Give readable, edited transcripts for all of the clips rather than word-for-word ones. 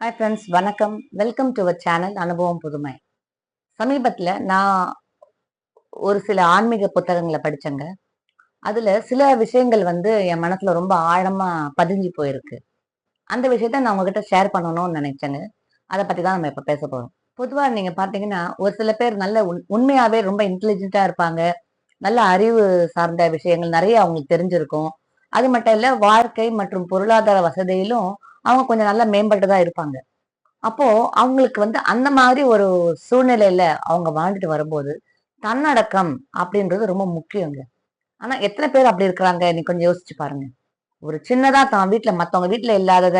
Hi friends, வணக்கம். Welcome to our channel அனுபவம் புதுமை. சமீபத்தில் நான் ஒரு சில ஆன்மீக புத்தகங்களை படிச்சேங்க. அதுல சில விஷயங்கள் என் மனசுல ரொம்ப ஆழமா பதிஞ்சு போயிருக்கு. அந்த விஷயத்த நான் உங்ககிட்ட ஷேர் பண்ணணும்னு நினைச்சேங்க. அதை பத்தி தான் நம்ம இப்ப பேச போறோம். பொதுவா நீங்க பாத்தீங்கன்னா, ஒரு சில பேர் நல்ல உண்மையாவே ரொம்ப இன்டெலிஜென்ட்டா இருப்பாங்க. நல்ல அறிவு சார்ந்த விஷயங்கள் நிறைய அவங்களுக்கு தெரிஞ்சிருக்கும். அது மட்டும் இல்ல, வாழ்க்கை மற்றும் பொருளாதார வசதியிலும் அவங்க கொஞ்சம் நல்லா மேம்பட்டுதா இருப்பாங்க. அப்போ அவங்களுக்கு அந்த மாதிரி ஒரு சூழ்நிலையில அவங்க வாழ்ந்துட்டு வரும்போது, தன்னடக்கம் அப்படின்றது ரொம்ப முக்கியங்க. ஆனா எத்தனை பேர் அப்படி இருக்கிறாங்க? நீ கொஞ்சம் யோசிச்சு பாருங்க. ஒரு சின்னதா தான் வீட்ல மத்தவங்க வீட்ல இல்லாதத,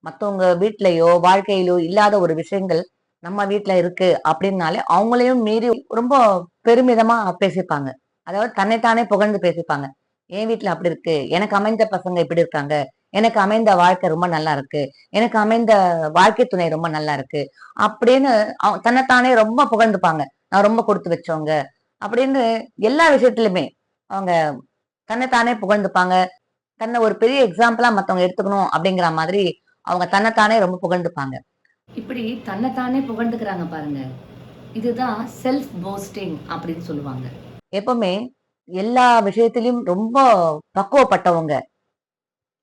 மத்தவங்க வீட்லயோ, வாழ்க்கையிலோ இல்லாத ஒரு விஷயங்கள் நம்ம வீட்ல இருக்கு அப்படின்னாலே, அவங்களையும் மீறி ரொம்ப பெருமிதமா பேசிப்பாங்க. அதாவது தன்னைத்தானே புகழ்ந்து பேசிப்பாங்க. என் வீட்ல அப்படி இருக்கு. எனக்கு அமைந்த பசங்க இப்படி இருக்காங்க. எனக்கு அமைந்த வாழ்க்கை ரொம்ப நல்லா இருக்கு. எனக்கு அமைந்த வாழ்க்கை துணை ரொம்ப நல்லா இருக்கு. அப்படின்னு தன்னைத்தானே ரொம்ப புகழ்ந்துப்பாங்க. நான் ரொம்ப கொடுத்து வச்சவங்க. அப்படின்னு எல்லா விஷயத்திலுமே அவங்க தன்னைத்தானே புகழ்ந்துப்பாங்க. தன்னை ஒரு பெரிய எக்ஸாம்பிளா மத்தவங்க எடுத்துக்கணும் அப்படிங்கிற மாதிரி அவங்க தன்னைத்தானே ரொம்ப புகழ்ந்துப்பாங்க. இப்படி தன்னைத்தானே புகழ்ந்துக்கிறாங்க பாருங்க. இதுதான் செல்ஃப் போஸ்டிங் அப்படின்னு சொல்லுவாங்க. எப்பவுமே எல்லா விஷயத்திலும் ரொம்ப பக்குவப்பட்டவங்க,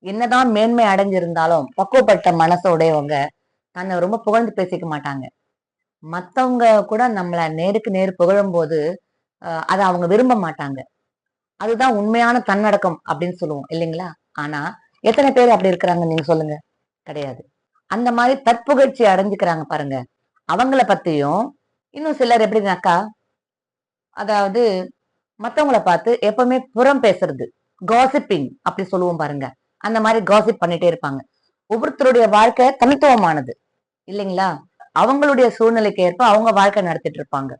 என்னதான் மேன்மை அடைஞ்சிருந்தாலும் பக்குவப்பட்ட மனசோடையவங்க தன்னை ரொம்ப புகழ்ந்து பேசிக்க மாட்டாங்க. மத்தவங்க கூட நம்மள நேருக்கு நேர் புகழும் போது அதை அவங்க விரும்ப மாட்டாங்க. அதுதான் உண்மையான தன்னடக்கம் அப்படின்னு சொல்லுவோம் இல்லைங்களா? ஆனா எத்தனை பேர் அப்படி இருக்கிறாங்க நீங்க சொல்லுங்க? கிடையாது. அந்த மாதிரி தற்புகழ்ச்சி அடைஞ்சுக்கிறாங்க பாருங்க. அவங்கள பத்தியும் இன்னும் சிலர் எப்படின்னாக்கா, அதாவது மத்தவங்கள பார்த்து எப்பவுமே புறம் பேசுறது, காசிப்பிங் அப்படி சொல்லுவோம் பாருங்க. அந்த மாதிரி காசிப் பண்ணிட்டே இருப்பாங்க. ஒவ்வொருத்தருடைய வாழ்க்கை தனித்துவமானது இல்லைங்களா? அவங்களுடைய சூழ்நிலைக்கு ஏற்ப அவங்க வாழ்க்கை நடத்திட்டு இருப்பாங்க.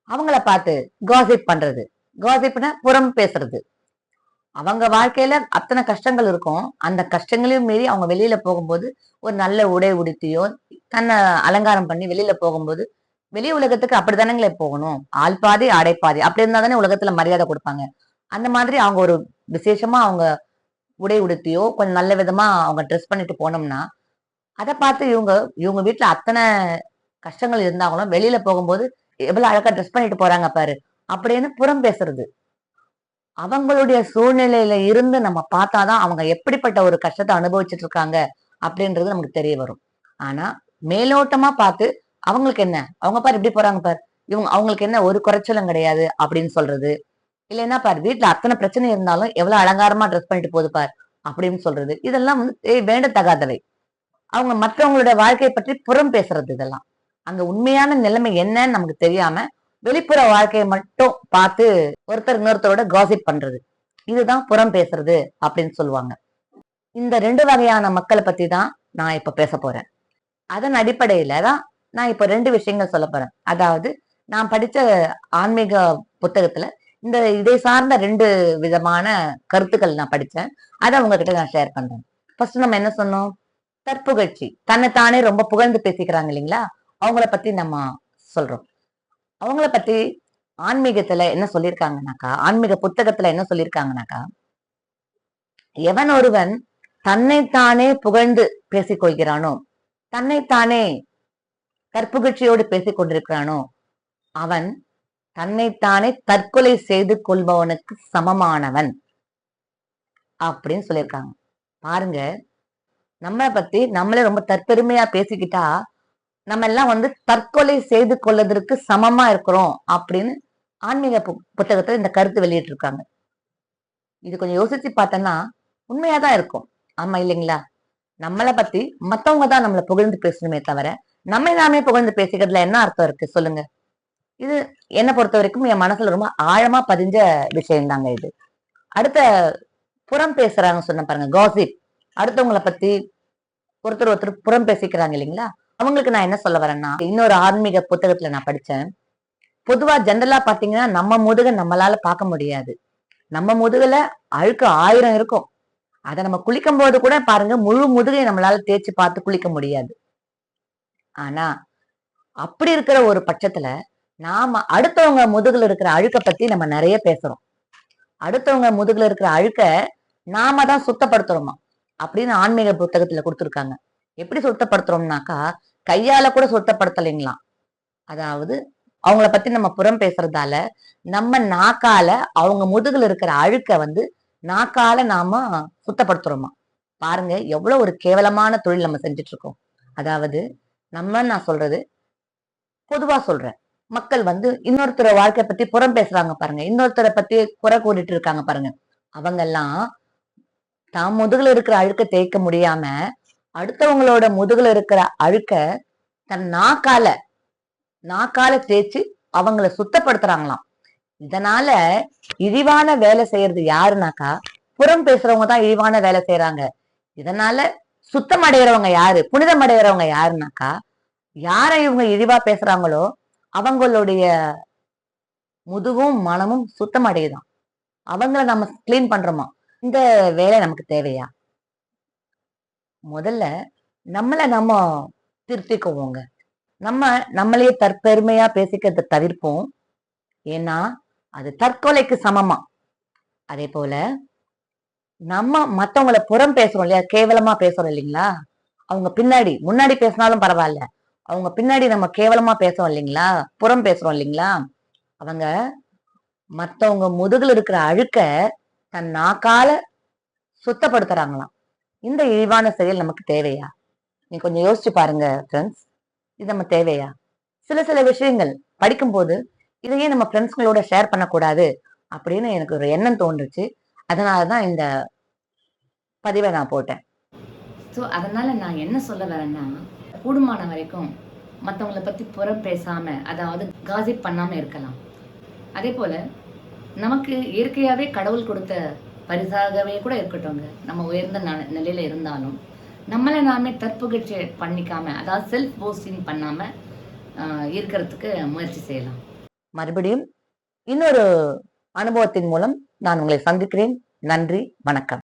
அவங்கள பார்த்து காசிப் பண்றது, காசிப்னா புறம் பேசுறது. அவங்க வாழ்க்கையில அத்தனை கஷ்டங்கள் இருக்கும். அந்த கஷ்டங்களையும் மீறி அவங்க வெளியில போகும்போது ஒரு நல்ல உடை உடுத்தியோ, தன்னை அலங்காரம் பண்ணி வெளியில போகும்போது, வெளி உலகத்துக்கு அப்படித்தானங்களே போகணும். ஆள் பாதி ஆடை பாதி அப்படி இருந்தா தானே உலகத்துல மரியாதை கொடுப்பாங்க. அந்த மாதிரி அவங்க ஒரு விசேஷமா அவங்க உடை உடுத்தியோ கொஞ்சம் நல்ல விதமா அவங்க ட்ரெஸ் பண்ணிட்டு போனோம்னா, அதை பார்த்து இவங்க இவங்க வீட்டுல அத்தனை கஷ்டங்கள் இருந்தாங்களும் வெளியில போகும்போது எவ்வளவு அழகா ட்ரெஸ் பண்ணிட்டு போறாங்க பாரு அப்படின்னு புறம் பேசுறது. அவங்களுடைய சூழ்நிலையில இருந்து நம்ம பார்த்தாதான் அவங்க எப்படிப்பட்ட ஒரு கஷ்டத்தை அனுபவிச்சுட்டு இருக்காங்க அப்படின்றது நமக்கு தெரிய வரும். ஆனா மேலோட்டமா பார்த்து அவங்களுக்கு என்ன, அவங்க பாரு இப்படி போறாங்க பாரு, இவங்க அவங்களுக்கு என்ன ஒரு குறைச்சலும் கிடையாது அப்படின்னு சொல்றது. இல்லைன்னா பாரு வீட்டுல அத்தனை பிரச்சனை இருந்தாலும் எவ்வளவு அலங்காரமா ட்ரெஸ் பண்ணிட்டு போகுது பாரு அப்படின்னு சொல்றது. இதெல்லாம் வேண்டத்தகாதவை. அவங்க மற்றவங்களோட வாழ்க்கையை பற்றி புறம் பேசுறது இதெல்லாம். அங்க உண்மையான நிலைமை என்னன்னு நமக்கு தெரியாம வெளிப்புற வாழ்க்கையை மட்டும் பார்த்து ஒருத்தர் இன்னொருத்தரோட காசிப் பண்றது. இதுதான் புறம் பேசுறது அப்படின்னு சொல்லுவாங்க. இந்த ரெண்டு வகையான மக்களை பத்தி தான் நான் இப்ப பேச போறேன். அதன் அடிப்படையில தான் நான் இப்ப ரெண்டு விஷயங்கள் சொல்ல போறேன். அதாவது நான் படிச்ச ஆன்மீக புத்தகத்துல இதை சார்ந்த ரெண்டு விதமான கருத்துக்கள் நான் படிச்சேன். அதை உங்ககிட்ட நான் ஷேர் பண்றேன். ஃபர்ஸ்ட் நம்ம என்ன சொன்னோம்? தற்புகழ்ச்சி, தன்னைத்தானே ரொம்ப புகழ்ந்து பேசிக்கிறாங்க இல்லைங்களா? அவங்கள பத்தி நம்ம சொல்றோம். அவங்கள பத்தி ஆன்மீகத்துல என்ன சொல்லியிருக்காங்கனாக்கா, ஆன்மீக புத்தகத்துல என்ன சொல்லியிருக்காங்கனாக்கா, எவன் ஒருவன் தன்னைத்தானே புகழ்ந்து பேசிக் கொள்கிறானோ, தன்னைத்தானே தற்புகழ்ச்சியோடு பேசிக் கொண்டிருக்கிறானோ, அவன் தன்னைத்தானே தற்கொலை செய்து கொள்பவனுக்கு சமமானவன் அப்படின்னு சொல்லியிருக்காங்க. பாருங்க, நம்மளை பத்தி நம்மளே ரொம்ப தற்பெருமையா பேசிக்கிட்டா நம்ம எல்லாம் தற்கொலை செய்து கொள்வதற்கு சமமா இருக்கிறோம் அப்படின்னு ஆன்மீக புத்தகத்துல இந்த கருத்து வெளியிட்டு இருக்காங்க. இது கொஞ்சம் யோசிச்சு பார்த்தோம்னா உண்மையாதான் இருக்கும். ஆமா இல்லைங்களா? நம்மளை பத்தி மத்தவங்க தான் நம்மளை புகழ்ந்து பேசணுமே தவிர நம்ம நாமே புகழ்ந்து பேசிக்கிறதுல என்ன அர்த்தம் இருக்கு சொல்லுங்க? இது என்னை பொறுத்த வரைக்கும் என் மனசுல ரொம்ப ஆழமா பதிஞ்ச விஷயம் தாங்க இது. அடுத்த புறம் பேசுறாங்க சொன்ன பாருங்க, காசிப். அடுத்தவங்களை பத்தி ஒருத்தர் ஒருத்தர் புறம் பேசிக்கிறாங்க இல்லைங்களா? அவங்களுக்கு நான் என்ன சொல்ல வரேன்னா, இன்னொரு ஆன்மீக புத்தகத்துல நான் படிச்சேன். பொதுவா ஜென்ரலா பாத்தீங்கன்னா நம்ம முதுக நம்மளால பார்க்க முடியாது. நம்ம முதுகுல அழுக்கு 1000 இருக்கும். அதை நம்ம குளிக்கும் போது கூட பாருங்க, முழு முதுகை நம்மளால தேய்ச்சி பார்த்து குளிக்க முடியாது. ஆனா அப்படி இருக்கிற ஒரு பட்சத்துல நாம அடுத்தவங்க முதுகுல இருக்கிற அழுக்க பத்தி நம்ம நிறைய பேசுறோம். அடுத்தவங்க முதுகுல இருக்கிற அழுக்க நாம தான் சுத்தப்படுத்துறோமா அப்படின்னு ஆன்மீக புத்தகத்துல கொடுத்திருக்காங்க. எப்படி சுத்தப்படுத்துறோம்னாக்கா கையால கூட சுத்தப்படுத்தலைங்களாம். அதாவது அவங்கள பத்தி நம்ம புறம் பேசுறதால நம்ம நாக்கால அவங்க முதுகுல இருக்கிற அழுக்க வந்து நாக்கால நாம சுத்தப்படுத்துறோமா. பாருங்க எவ்வளவு ஒரு கேவலமான தொழில் நம்ம செஞ்சுட்டு இருக்கோம். அதாவது நான் சொல்றது பொதுவா சொல்றேன். மக்கள் வந்து இன்னொருத்தர வாழ்க்கை பத்தி புறம் பேசுறாங்க பாருங்க. இன்னொருத்தர பத்தி குறை கூறிட்டு இருக்காங்க பாருங்க. அவங்க எல்லாம் தான் முதுகுல இருக்கிற அழுக்க தேய்க்க முடியாம அடுத்தவங்களோட முதுகுல இருக்கிற அழுக்க தன் நாக்கால தேய்ச்சு அவங்கள சுத்தப்படுத்துறாங்களாம். இதனால இழிவான வேலை செய்யறது யாருனாக்கா புறம் பேசுறவங்க தான் இழிவான வேலை செய்யறாங்க. இதனால சுத்தம் அடைகிறவங்க யாரு, புனிதம் அடைகிறவங்க யாருனாக்கா யாரை இவங்க இழிவா பேசுறாங்களோ அவங்களுடைய முதுகும் மனமும் சுத்தம் அடையுதாம். அவங்கள நம்ம கிளீன் பண்றோமா. இந்த வேலை நமக்கு தேவையா? முதல்ல நம்ம திருத்திக்குவோங்க. நம்மளையே தற்பெருமையா பேசிக்கிறத தவிர்ப்போம். ஏன்னா அது தற்கொலைக்கு சமமா. அதே போல நம்ம மத்தவங்கள புறம் பேசுறோம் இல்லையா, கேவலமா பேசுறோம் இல்லைங்களா, அவங்க முன்னாடி பேசினாலும் பரவாயில்ல, அவங்க பின்னாடி நம்ம கேவலமா பேசுறோம் இல்லைங்களா, புறம் பேசுறோம் இல்லைங்களா, அவங்க மத்தவங்க முதுகுல இருக்கிற அழுக்க தன் நாக்கால சுத்தப்படுத்துறாங்களாம். இந்த இழிவான செயல் நமக்கு தேவையா? நீங்க கொஞ்சம் யோசிச்சு பாருங்க ஃப்ரெண்ட்ஸ். இது நம்ம தேவையா? சில விஷயங்கள் படிக்கும்போது இதையே நம்ம ஃப்ரெண்ட்ஸ்களோட ஷேர் பண்ணக்கூடாது அப்படின்னு எனக்கு ஒரு எண்ணம் தோன்றுச்சு. அதனாலதான் இந்த பதிவை நான் போட்டேன். ஸோ அதனால நான் என்ன சொல்ல வரேன்னா, கூடுமான வரைக்கும் மற்றவங்களை பற்றி புறம் பேசாம, அதாவது காசிப் பண்ணாம இருக்கலாம். அதே போல நமக்கு இயற்கையாகவே கடவுள் கொடுத்த பரிசாகவே கூட இருக்கட்டும்ங்க. நம்ம உயர்ந்த நிலையில இருந்தாலும் நம்மளை நாமே தற்புகழ்ச்சி பண்ணிக்காம, அதாவது செல்ஃப் போஸ்டிங் பண்ணாம இருக்கிறதுக்கு முயற்சி செய்யலாம். மறுபடியும் இன்னொரு அனுபவத்தின் மூலம் நான் உங்களை சந்திக்கிறேன். நன்றி, வணக்கம்.